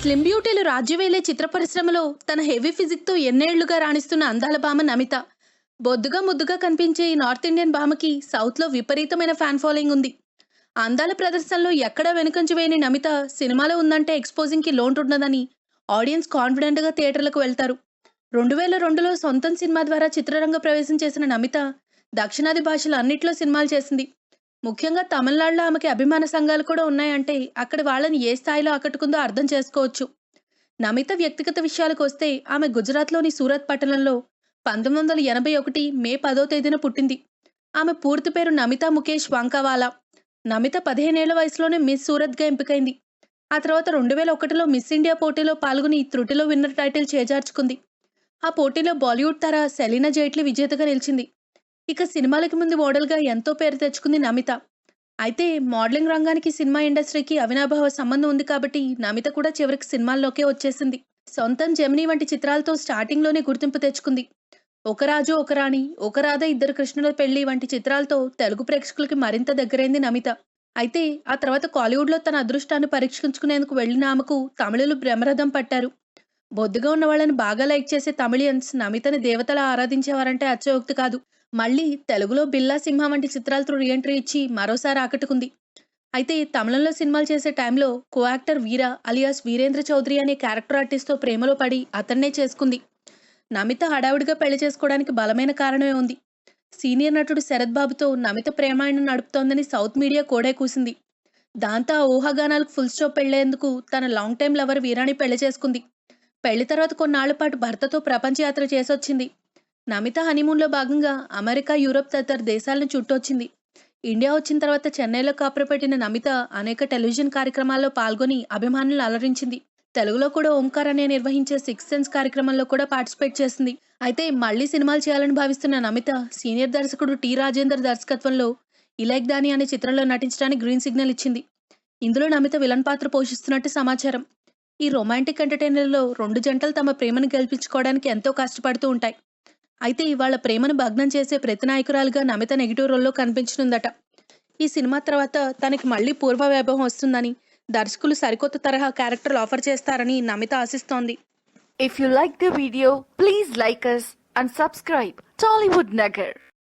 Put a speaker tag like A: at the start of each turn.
A: Slim బ్యూటీలు రాజ్యవేలే చిత్ర పరిశ్రమలో తన heavy ఫిజిక్తో ఎన్నేళ్లుగా రాణిస్తున్న అందాల భామ నమిత. బొద్దుగా ముద్దుగా కనిపించే ఈ నార్త్ ఇండియన్ భామకి సౌత్లో విపరీతమైన ఫ్యాన్ ఫాలోయింగ్ ఉంది. అందాల ప్రదర్శనలో ఎక్కడా వెనుకంజ వేయని నమిత సినిమాలో ఉందంటే ఎక్స్పోజింగ్కి లోంటుండదని ఆడియన్స్ కాన్ఫిడెంట్గా థియేటర్లకు వెళ్తారు. 2002లో సొంతం సినిమా ద్వారా చిత్రరంగ ప్రవేశం చేసిన నమిత దక్షిణాది భాషలు అన్నిట్లో సినిమాలు చేసింది. ముఖ్యంగా తమిళనాడులో ఆమెకి అభిమాన సంఘాలు కూడా ఉన్నాయంటే అక్కడ వాళ్ళని ఏ స్థాయిలో ఆకట్టుకుందో అర్థం చేసుకోవచ్చు. నమిత వ్యక్తిగత విషయాలకు వస్తే ఆమె గుజరాత్లోని సూరత్ పట్టణంలో 1981 మే 10వ తేదీన పుట్టింది. ఆమె పూర్తి పేరు నమితా ముఖేష్ వాంకావాలా. నమిత 15 ఏళ్ల వయసులోనే మిస్ సూరత్గా ఎంపికైంది. ఆ తర్వాత 2001లో మిస్ ఇండియా పోటీలో పాల్గొని త్రుటిలో విన్నర్ టైటిల్ చేజార్చుకుంది. ఆ పోటీలో బాలీవుడ్ తార సెలీనా జైట్లీ విజేతగా నిలిచింది. ఇక సినిమాలకి ముందు మోడల్గా ఎంతో పేరు తెచ్చుకుంది నమిత. అయితే మోడలింగ్ రంగానికి సినిమా ఇండస్ట్రీకి అవినాభావ సంబంధం ఉంది కాబట్టి నమిత కూడా చివరికి సినిమాల్లోకే వచ్చేసింది. సొంతం జెమినీ వంటి చిత్రాలతో స్టార్టింగ్లోనే గుర్తింపు తెచ్చుకుంది. ఒక రాజు ఒక రాణి, ఒక రాధ ఇద్దరు కృష్ణుల పెళ్లి వంటి చిత్రాలతో తెలుగు ప్రేక్షకులకి మరింత దగ్గరైంది నమిత. అయితే ఆ తర్వాత కాలీవుడ్లో తన అదృష్టాన్ని పరీక్షించుకునేందుకు వెళ్లిన ఆమెకు తమిళులు బ్రహ్మరథం పట్టారు. బొద్దుగా ఉన్న వాళ్ళని బాగా లైక్ చేసే తమిళియన్స్ నమితని దేవతలా ఆరాధించేవారంటే అతిశయోక్తి కాదు. మళ్ళీ తెలుగులో బిల్లా సింహ వంటి చిత్రాలతో రీఎంట్రీ ఇచ్చి మరోసారి ఆకట్టుకుంది. అయితే తమిళంలో సినిమాలు చేసే టైంలో కో యాక్టర్ వీర అలియాస్ వీరేంద్ర చౌదరి అనే క్యారెక్టర్ ఆర్టిస్ట్తో ప్రేమలో పడి అతన్నే చేసుకుంది. నమిత హడావుడిగా పెళ్లి చేసుకోవడానికి బలమైన కారణమే ఉంది. సీనియర్ నటుడు శరత్ బాబుతో నమిత ప్రేమాయణం నడుపుతోందని సౌత్ మీడియా కోడే కూసింది. దాంతో ఆ ఊహాగానాలకు ఫుల్ స్టాప్ పెళ్లేందుకు తన లాంగ్ టైం లవర్ వీరాని పెళ్లి చేసుకుంది. పెళ్లి తర్వాత కొన్నాళ్ల పాటు భర్తతో ప్రపంచ యాత్ర చేసొచ్చింది. నమిత హనీమూన్లో భాగంగా అమెరికా, యూరప్ తదితర దేశాలను చుట్టొచ్చింది. ఇండియా వచ్చిన తర్వాత చెన్నైలో కాపురపెట్టిన నమిత అనేక టెలివిజన్ కార్యక్రమాల్లో పాల్గొని అభిమానులను అలరించింది. తెలుగులో కూడా ఓంకార్ అనే నిర్వహించే 6th సెన్స్ కార్యక్రమంలో కూడా పార్టిసిపేట్ చేసింది. అయితే మళ్లీ సినిమాలు చేయాలని భావిస్తున్న నమిత సీనియర్ దర్శకుడు టి రాజేందర్ దర్శకత్వంలో ఇలైక్ దాని అనే చిత్రంలో నటించడానికి గ్రీన్ సిగ్నల్ ఇచ్చింది. ఇందులో నమిత విలన్ పాత్ర పోషిస్తున్నట్టు సమాచారం. ఈ రొమాంటిక్ ఎంటర్టైనర్లో 2 జంటలు తమ ప్రేమను గెలిపించుకోవడానికి ఎంతో కష్టపడుతూ ఉంటాయి. అయితే ఇవాళ ప్రేమను భగ్నం చేసే ప్రతి నాయకురాలుగా నమిత నెగిటివ్ రోల్లో కనిపించనుందట. ఈ సినిమా తర్వాత తనకి మళ్లీ పూర్వ వైభవం వస్తుందని, దర్శకులు సరికొత్త తరహా క్యారెక్టర్లు ఆఫర్ చేస్తారని Namitha ఆశిస్తోంది.
B: If you like the video, please like us and subscribe Tollywood Nagar.